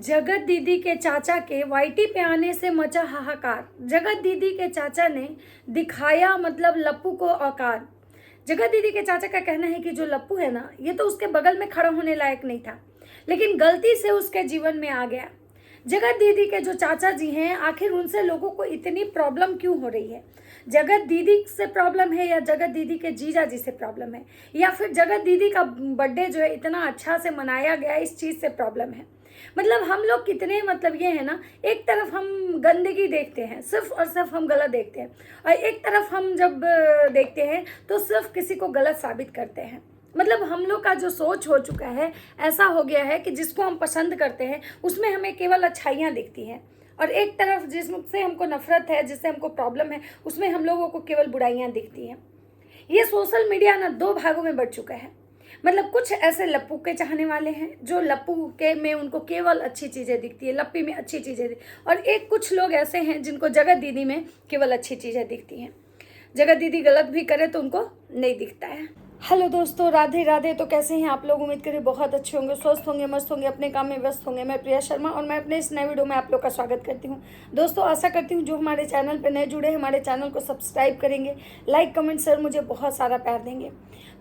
जगत दीदी के चाचा के वाईटी पे आने से मचा हाहाकार। जगत दीदी के चाचा ने दिखाया मतलब लप्पू को औकात। जगत दीदी के चाचा का कहना है कि जो लप्पू है ना, ये तो उसके बगल में खड़ा होने लायक नहीं था, लेकिन गलती से उसके जीवन में आ गया। जगत दीदी के जो चाचा जी हैं, आखिर उनसे लोगों को इतनी प्रॉब्लम क्यों हो रही है? जगत दीदी से प्रॉब्लम है या जगत दीदी के जीजा जी से प्रॉब्लम है, या फिर जगत दीदी का बर्थडे जो है इतना अच्छा से मनाया गया, इस चीज़ से प्रॉब्लम है? मतलब हम लोग कितने मतलब ये है ना, एक तरफ हम गंदगी देखते हैं, सिर्फ और सिर्फ हम गलत देखते हैं, और एक तरफ हम जब देखते हैं तो सिर्फ किसी को गलत साबित करते हैं। मतलब हम लोग का जो सोच हो चुका है, ऐसा हो गया है कि जिसको हम पसंद करते हैं उसमें हमें केवल अच्छाइयाँ दिखती हैं, और एक तरफ जिससे हमको नफरत है, जिससे हमको प्रॉब्लम है, उसमें हम लोगों को केवल बुराइयाँ दिखती हैं। ये सोशल मीडिया ना दो भागों में बढ़ चुका है। मतलब कुछ ऐसे लप्पू के चाहने वाले हैं जो लप्पू के में उनको केवल अच्छी चीज़ें दिखती है, लप्पी में अच्छी चीज़ें और एक कुछ लोग ऐसे हैं जिनको जगत दीदी में केवल अच्छी चीज़ें दिखती हैं। जगत दीदी गलत भी करे तो उनको नहीं दिखता है। हेलो दोस्तों, राधे राधे। तो कैसे हैं आप लोग? उम्मीद करें बहुत अच्छे होंगे, स्वस्थ होंगे, मस्त होंगे, अपने काम में व्यस्त होंगे। मैं प्रिया शर्मा और मैं अपने इस नए वीडियो में आप लोग का स्वागत करती हूं। दोस्तों, आशा करती हूं जो हमारे चैनल पे नए जुड़े हैं, हमारे चैनल को सब्सक्राइब करेंगे, लाइक कमेंट शेयर मुझे बहुत सारा प्यार देंगे।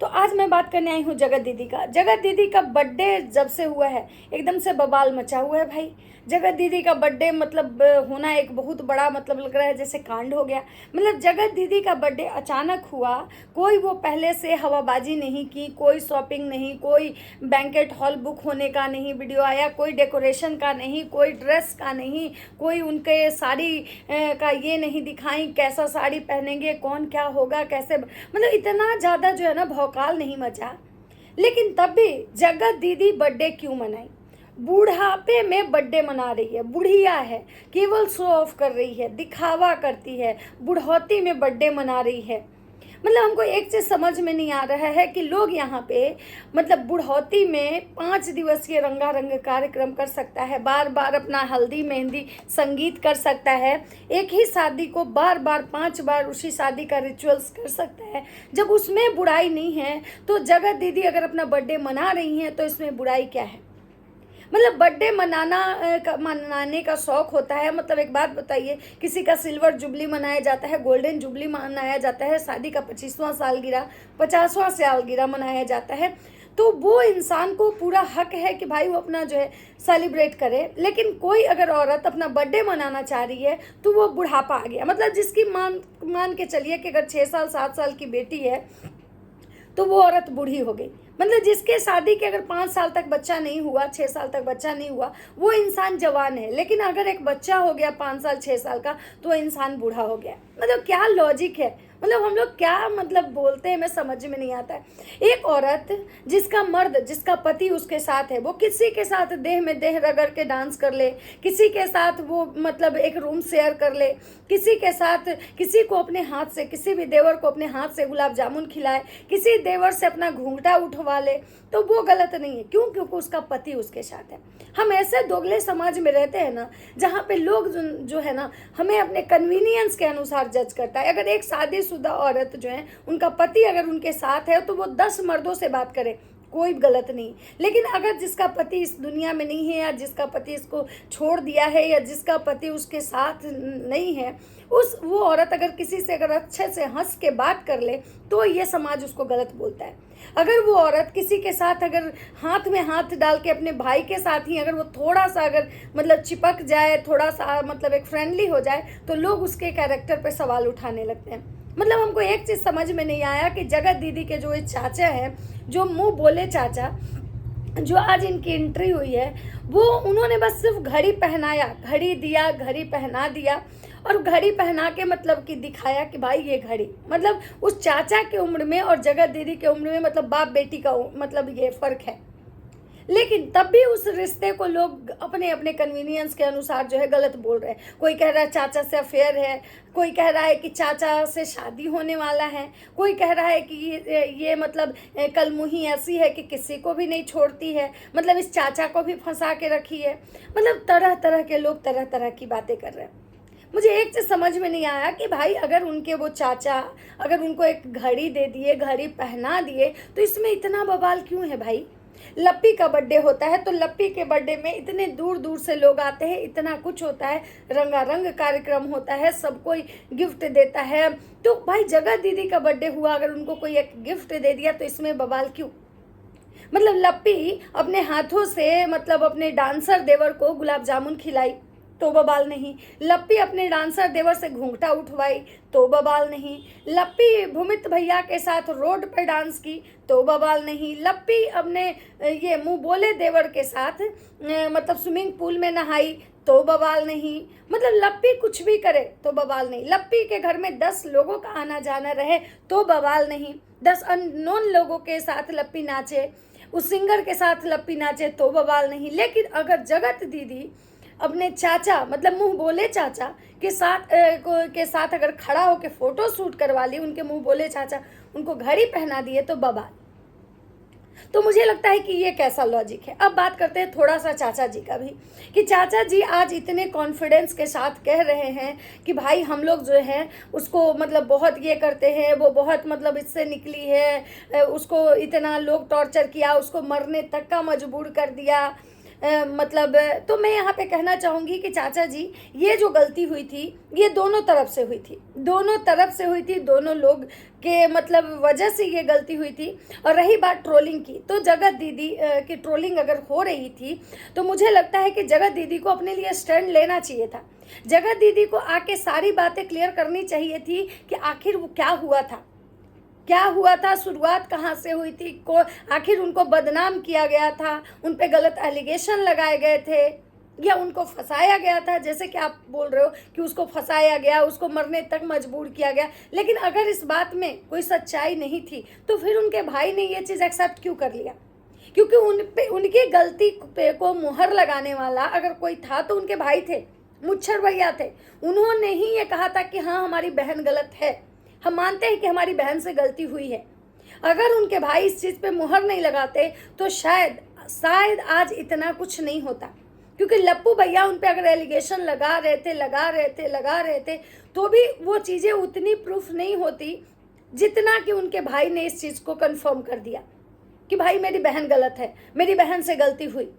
तो आज मैं बात करने आई हूँ जगत दीदी का। जगत दीदी का बर्थडे जब से हुआ है एकदम से बवाल मचा हुआ है भाई। जगत दीदी का बर्थडे मतलब होना एक बहुत बड़ा मतलब लग रहा है जैसे कांड हो गया। मतलब जगत दीदी का बर्थडे अचानक हुआ, कोई वो पहले से हवाबाजी नहीं की, कोई शॉपिंग नहीं, कोई बैंकेट हॉल बुक होने का नहीं वीडियो आया, कोई डेकोरेशन का नहीं, कोई ड्रेस का नहीं, कोई उनके साड़ी का ये नहीं दिखाई कैसा साड़ी पहनेंगे, कौन क्या होगा, कैसे, मतलब इतना ज़्यादा जो है ना भौकाल नहीं मचा। लेकिन तब भी जगत दीदी बर्थडे क्यों मनाई? बुढ़ापे में बर्थडे मना रही है, बुढ़िया है, केवल शो ऑफ कर रही है, दिखावा करती है, बुढ़ौती में बर्थडे मना रही है। मतलब हमको एक चीज़ समझ में नहीं आ रहा है कि लोग यहाँ पे मतलब बुढ़ौती में 5 दिवसीय रंगारंग कार्यक्रम कर सकता है, बार बार अपना हल्दी मेहंदी संगीत कर सकता है, एक ही शादी को बार बार 5 बार उसी शादी का रिचुअल्स कर सकता है। जब उसमें बुराई नहीं है तो जगत दीदी अगर अपना बर्थडे मना रही हैं तो इसमें बुराई क्या है? मतलब बर्थडे मनाने का शौक होता है। मतलब एक बात बताइए, किसी का सिल्वर जुबली मनाया जाता है, गोल्डन जुबली मनाया जाता है, शादी का 25वां सालगिरह, 50वां सालगिरह मनाया जाता है, तो वो इंसान को पूरा हक है कि भाई वो अपना जो है सेलिब्रेट करे। लेकिन कोई अगर औरत अपना बर्थडे मनाना चाह रही है तो वो बुढ़ापा आ गया। मतलब जिसकी मान के चलिए कि अगर 6 साल 7 साल की बेटी है तो वो औरत बूढ़ी हो गई। मतलब जिसके शादी के अगर 5 साल तक बच्चा नहीं हुआ, 6 साल तक बच्चा नहीं हुआ, वो इंसान जवान है। लेकिन अगर एक बच्चा हो गया 5 साल 6 साल का तो इंसान बूढ़ा हो गया। मतलब क्या लॉजिक है? मतलब हम लोग क्या मतलब बोलते हैं, मैं समझ में नहीं आता है। एक औरत जिसका मर्द, जिसका पति उसके साथ है, वो किसी के साथ देह में देह रगड़ के डांस कर ले, किसी के साथ वो मतलब एक रूम शेयर कर ले, किसी के साथ किसी को अपने हाथ से, किसी भी देवर को अपने हाथ से गुलाब जामुन खिलाए, किसी देवर से अपना घूंघटा उठवा ले, तो वो गलत नहीं है। क्यों? क्योंकि उसका पति उसके साथ है। हम ऐसे दोगले समाज में रहते हैं ना, जहाँ पे लोग जो है ना हमें अपने कन्वीनियंस के अनुसार जज करता है। अगर एक शादीशुदा औरत जो है, उनका पति अगर उनके साथ है तो वो 10 मर्दों से बात करे, कोई गलत नहीं। लेकिन अगर जिसका पति इस दुनिया में नहीं है, या जिसका पति इसको छोड़ दिया है, या जिसका पति उसके साथ नहीं है, वो औरत अगर किसी से अगर अच्छे से हंस के बात कर ले तो ये समाज उसको गलत बोलता है। अगर वो औरत किसी के साथ अगर हाथ में हाथ डाल के अपने भाई के साथ ही अगर वो थोड़ा सा अगर मतलब चिपक जाए, थोड़ा सा मतलब एक फ्रेंडली हो जाए, तो लोग उसके कैरेक्टर पे सवाल उठाने लगते हैं। मतलब हमको एक चीज़ समझ में नहीं आया कि जगत दीदी के जो चाचा हैं, जो मुंह बोले चाचा, जो आज इनकी एंट्री हुई है, वो उन्होंने बस सिर्फ घड़ी पहनाया, घड़ी दिया, घड़ी पहना दिया, और घड़ी पहना के मतलब कि दिखाया कि भाई ये घड़ी, मतलब उस चाचा के उम्र में और जगत दीदी के उम्र में मतलब बाप बेटी का मतलब ये फ़र्क है। लेकिन तब भी उस रिश्ते को लोग अपने अपने कन्वीनियंस के अनुसार जो है गलत बोल रहे हैं। कोई कह रहा है चाचा से अफेयर है, कोई कह रहा है कि चाचा से शादी होने वाला है, कोई कह रहा है कि ये मतलब कलमुही ऐसी है कि किसी को भी नहीं छोड़ती है, मतलब इस चाचा को भी फंसा के रखी है। मतलब तरह तरह के लोग तरह तरह की बातें कर रहे हैं। मुझे एक चीज़ समझ में नहीं आया कि भाई अगर उनके वो चाचा अगर उनको एक घड़ी दे दिए, घड़ी पहना दिए, तो इसमें इतना बवाल क्यों है भाई? लप्पी का बर्थडे होता है तो लप्पी के बर्थडे में इतने दूर दूर से लोग आते हैं, इतना कुछ होता है, रंगारंग कार्यक्रम होता है, सब कोई गिफ्ट देता है। तो भाई जगत दीदी का बर्थडे हुआ, अगर उनको कोई एक गिफ्ट दे दिया तो इसमें बवाल क्यों? मतलब लप्पी अपने हाथों से मतलब अपने डांसर देवर को गुलाब जामुन खिलाई तो बवाल नहीं, लप्पी अपने डांसर देवर से घूंघटा उठवाई तो बवाल नहीं, लप्पी भूमित भैया के साथ रोड पर डांस की तो बवाल नहीं, लप्पी अपने ये मुंह बोले देवर के साथ मतलब स्विमिंग पूल में नहाई तो बवाल नहीं। मतलब लप्पी कुछ भी करे तो बवाल नहीं, लप्पी के घर में 10 लोगों का आना जाना रहे तो बवाल नहीं, 10 अननोन लोगों के साथ लप्पी नाचे, उस सिंगर के साथ लप्पी नाचे तो बवाल नहीं। लेकिन अगर जगत दीदी अपने चाचा मतलब मुंह बोले चाचा के साथ अगर खड़ा होकर फोटो शूट करवा ली, उनके मुंह बोले चाचा उनको घड़ी पहना दिए तो बवाल। तो मुझे लगता है कि ये कैसा लॉजिक है। अब बात करते हैं थोड़ा सा चाचा जी का भी, कि चाचा जी आज इतने कॉन्फिडेंस के साथ कह रहे हैं कि भाई हम लोग जो है उसको मतलब बहुत ये करते हैं, वो बहुत मतलब इससे निकली है, उसको इतना लोग टॉर्चर किया, उसको मरने तक का मजबूर कर दिया। मतलब तो मैं यहाँ पे कहना चाहूँगी कि चाचा जी ये जो गलती हुई थी ये दोनों तरफ से हुई थी, दोनों तरफ से हुई थी, दोनों लोग के मतलब वजह से ये गलती हुई थी। और रही बात ट्रोलिंग की, तो जगत दीदी की ट्रोलिंग अगर हो रही थी तो मुझे लगता है कि जगत दीदी को अपने लिए स्टैंड लेना चाहिए था, जगत दीदी को आके सारी बातें क्लियर करनी चाहिए थी कि आखिर वो क्या हुआ था, क्या हुआ था, शुरुआत कहाँ से हुई थी, को आखिर उनको बदनाम किया गया था, उन पे गलत एलिगेशन लगाए गए थे या उनको फंसाया गया था, जैसे कि आप बोल रहे हो कि उसको फंसाया गया, उसको मरने तक मजबूर किया गया। लेकिन अगर इस बात में कोई सच्चाई नहीं थी तो फिर उनके भाई ने ये चीज़ एक्सेप्ट क्यों कर लिया? क्योंकि उन पे उनकी गलती पे को मुहर लगाने वाला अगर कोई था तो उनके भाई थे, मुच्छर भैया थे। उन्होंने ही ये कहा था कि हाँ हमारी बहन गलत है, हम मानते हैं कि हमारी बहन से गलती हुई है। अगर उनके भाई इस चीज़ पे मुहर नहीं लगाते तो शायद आज इतना कुछ नहीं होता, क्योंकि लप्पू भैया उन पे अगर एलिगेशन लगा रहे थे तो भी वो चीज़ें उतनी प्रूफ नहीं होती जितना कि उनके भाई ने इस चीज़ को कंफर्म कर दिया कि भाई मेरी बहन गलत है, मेरी बहन से गलती हुई।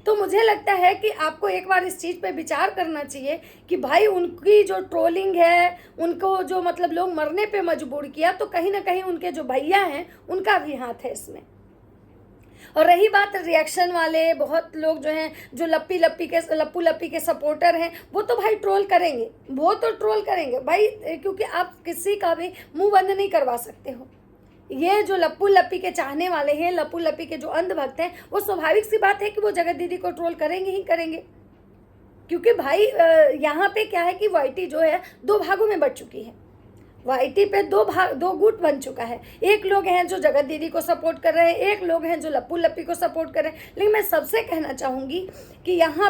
तो मुझे लगता है कि आपको एक बार इस चीज़ पे विचार करना चाहिए कि भाई उनकी जो ट्रोलिंग है, उनको जो मतलब लोग मरने पे मजबूर किया, तो कहीं ना कहीं उनके जो भैया हैं उनका भी हाथ है इसमें। और रही बात रिएक्शन वाले, बहुत लोग जो हैं जो लप्पू लप्पी के सपोर्टर हैं, वो तो भाई ट्रोल करेंगे, वो तो ट्रोल करेंगे भाई, क्योंकि आप किसी का भी मुंह बंद नहीं करवा सकते हो। ये जो लप्पू लप्पी के चाहने वाले हैं, लप्पू लप्पी के जो अंधभक्त हैं, वो स्वाभाविक सी बात है कि वो जगत दीदी को ट्रोल करेंगे ही करेंगे, क्योंकि भाई यहाँ पे क्या है कि वाईटी जो है 2 भागों में बढ़ चुकी है। वाईटी पे 2 गुट बन चुका है। एक लोग हैं जो जगत दीदी को सपोर्ट कर रहे हैं, एक लोग हैं जो लप्पू लप्पी को सपोर्ट कर रहे हैं। लेकिन मैं सबसे कहना चाहूँगी कि यहाँ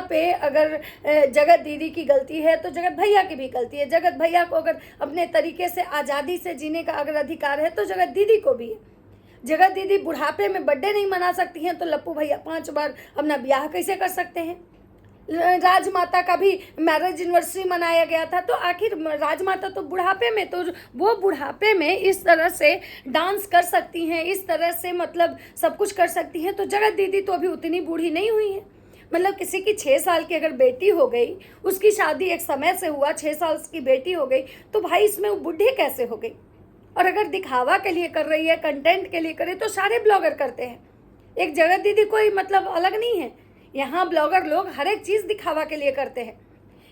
पे अगर जगत दीदी की गलती है तो जगत भैया की भी गलती है। जगत भैया को अगर अपने तरीके से आज़ादी से जीने का अगर अधिकार है तो जगत दीदी को भी है। जगत दीदी बुढ़ापे में बर्थडे नहीं मना सकती हैं तो लप्पू भैया 5 बार अपना ब्याह कैसे कर सकते हैं? राजमाता का भी मैरिज एनिवर्सरी मनाया गया था, तो आखिर राजमाता तो बुढ़ापे में, तो वो बुढ़ापे में इस तरह से डांस कर सकती हैं, इस तरह से मतलब सब कुछ कर सकती हैं, तो जगत दीदी तो अभी उतनी बूढ़ी नहीं हुई है। मतलब किसी की 6 साल की अगर बेटी हो गई, उसकी शादी एक समय से हुआ, 6 साल की बेटी हो गई, तो भाई इसमें वो बूढ़ी कैसे हो गई? और अगर दिखावा के लिए कर रही है, कंटेंट के लिए करे, तो सारे ब्लॉगर करते हैं, एक जगत दीदी कोई मतलब अलग नहीं है। यहाँ ब्लॉगर लोग हर एक चीज़ दिखावा के लिए करते हैं।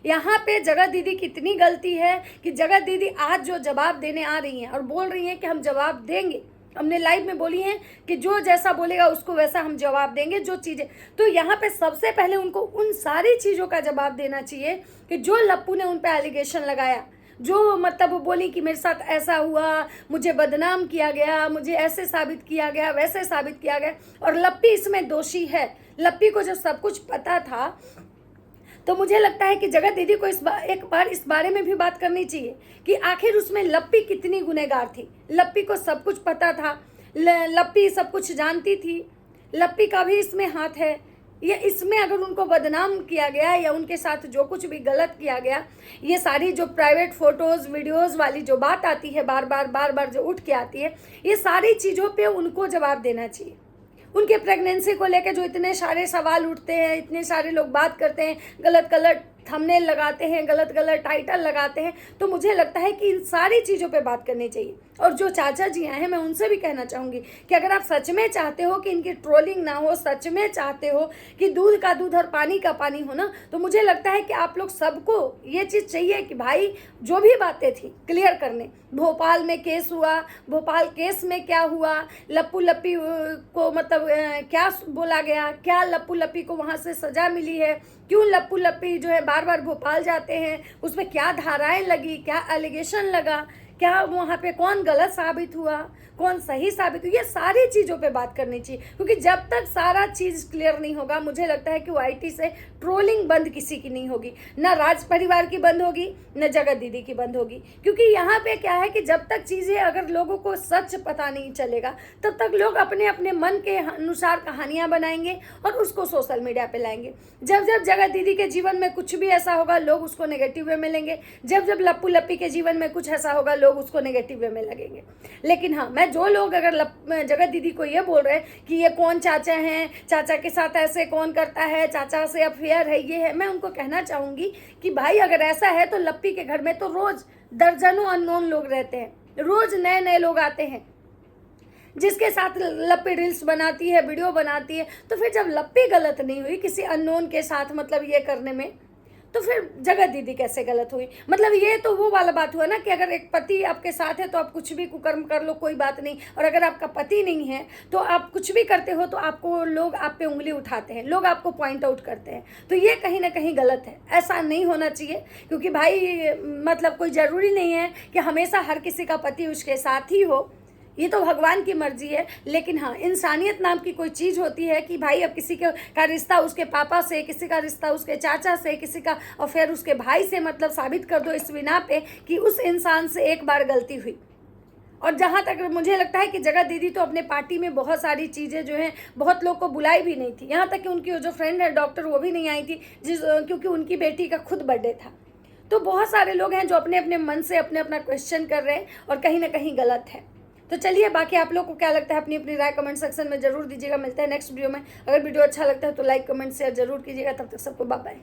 यहाँ पे जगत दीदी की इतनी गलती है कि जगत दीदी आज जो जवाब देने आ रही हैं और बोल रही हैं कि हम जवाब देंगे, हमने लाइव में बोली हैं कि जो जैसा बोलेगा उसको वैसा हम जवाब देंगे, जो चीज़ें, तो यहाँ पे सबसे पहले उनको उन सारी चीज़ों का जवाब देना चाहिए कि जो लप्पू ने उन पर एलिगेशन लगाया, जो मतलब वो बोली कि मेरे साथ ऐसा हुआ, मुझे बदनाम किया गया, मुझे ऐसे साबित किया गया, वैसे साबित किया गया, और लप्पी इसमें दोषी है। लप्पी को जब सब कुछ पता था तो मुझे लगता है कि जगत दीदी को एक बार इस बारे में भी बात करनी चाहिए कि आखिर उसमें लप्पी कितनी गुनहगार थी। लप्पी को सब कुछ पता था, लप्पी सब कुछ जानती थी, लप्पी का भी इसमें हाथ है। ये इसमें अगर उनको बदनाम किया गया या उनके साथ जो कुछ भी गलत किया गया, ये सारी जो प्राइवेट फ़ोटोज़ वीडियोज़ वाली जो बात आती है, बार बार जो उठ के आती है, ये सारी चीज़ों पे उनको जवाब देना चाहिए। उनके प्रेगनेंसी को लेकर जो इतने सारे सवाल उठते हैं, इतने सारे लोग बात करते हैं, गलत गलत थंबनेल लगाते हैं, गलत गलत टाइटल लगाते हैं, तो मुझे लगता है कि इन सारी चीज़ों पे बात करनी चाहिए। और जो चाचा जी आए हैं, मैं उनसे भी कहना चाहूँगी कि अगर आप सच में चाहते हो कि इनकी ट्रोलिंग ना हो, सच में चाहते हो कि दूध का दूध और पानी का पानी हो ना, तो मुझे लगता है कि आप लोग सबको ये चीज़ चाहिए कि भाई जो भी बातें थी क्लियर करने। भोपाल में केस हुआ, भोपाल केस में क्या हुआ, लप्पू लप्पी को मतलब क्या बोला गया, क्या लप्पू लप्पी को वहाँ से सज़ा मिली है, क्यों लप्पू लप्पी जो है बार बार भोपाल जाते हैं, उस पर क्या धाराएं लगी, क्या एलिगेशन लगा, क्या वहाँ पे कौन गलत साबित हुआ, कौन सही साबित हुआ, ये सारी चीज़ों पे बात करनी चाहिए। क्योंकि जब तक सारा चीज़ क्लियर नहीं होगा, मुझे लगता है कि वाईटी से ट्रोलिंग बंद किसी की नहीं होगी, ना राज परिवार की बंद होगी, न जगत दीदी की बंद होगी। क्योंकि यहाँ पे क्या है कि जब तक चीज़ें अगर लोगों को सच पता नहीं चलेगा, तब तक लोग अपने अपने मन के अनुसार कहानियाँ बनाएंगे और उसको सोशल मीडिया पे लाएंगे। जब जब जगत दीदी के जीवन में कुछ भी ऐसा होगा, लोग उसको नेगेटिव वे में लेंगे। जब जब लप्पू लप्पी के जीवन में कुछ ऐसा होगा, लोग उसको नेगेटिव वे में लगेंगे। लेकिन हाँ, मैं जो लोग अगर जगत दीदी को ये बोल रहे हैं कि ये कौन चाचा हैं, चाचा के साथ ऐसे कौन करता है, चाचा से अफेयर है, ये है, मैं उनको कहना चाहूँगी कि भाई अगर ऐसा है तो लप्पी के घर में तो रोज़ दर्जनों अननोन लोग रहते हैं, रोज़ नए नए लोग आते हैं जिसके साथ लप्पी रील्स बनाती है, वीडियो बनाती है। तो फिर जब लप्पी गलत नहीं हुई किसी अननोन के साथ मतलब ये करने में, तो फिर जगत दीदी कैसे गलत हुई? मतलब ये तो वो वाला बात हुआ ना कि अगर एक पति आपके साथ है तो आप कुछ भी कुकर्म कर लो, कोई बात नहीं, और अगर आपका पति नहीं है तो आप कुछ भी करते हो तो आपको लोग आप पे उंगली उठाते हैं, लोग आपको पॉइंट आउट करते हैं। तो ये कहीं ना कहीं गलत है, ऐसा नहीं होना चाहिए। क्योंकि भाई मतलब कोई ज़रूरी नहीं है कि हमेशा हर किसी का पति उसके साथ ही हो, ये तो भगवान की मर्जी है। लेकिन हाँ, इंसानियत नाम की कोई चीज़ होती है कि भाई अब किसी का रिश्ता उसके पापा से, किसी का रिश्ता उसके चाचा से, किसी का और फिर उसके भाई से मतलब साबित कर दो इस बिना पे कि उस इंसान से एक बार गलती हुई। और जहाँ तक मुझे लगता है कि जगत दीदी तो अपने पार्टी में बहुत सारी चीज़ें जो हैं, बहुत लोग को बुलाई भी नहीं थी, यहाँ तक कि उनकी जो फ्रेंड है डॉक्टर, वो भी नहीं आई थी क्योंकि उनकी बेटी का खुद बर्थडे था। तो बहुत सारे लोग हैं जो अपने अपने मन से अपने अपना क्वेश्चन कर रहे हैं और कहीं ना कहीं गलत है। तो चलिए, बाकी आप लोग को क्या लगता है अपनी अपनी राय कमेंट सेक्शन में जरूर दीजिएगा। मिलता है नेक्स्ट वीडियो में। अगर वीडियो अच्छा लगता है तो लाइक कमेंट शेयर जरूर कीजिएगा। तब तक सबको बाय बाय।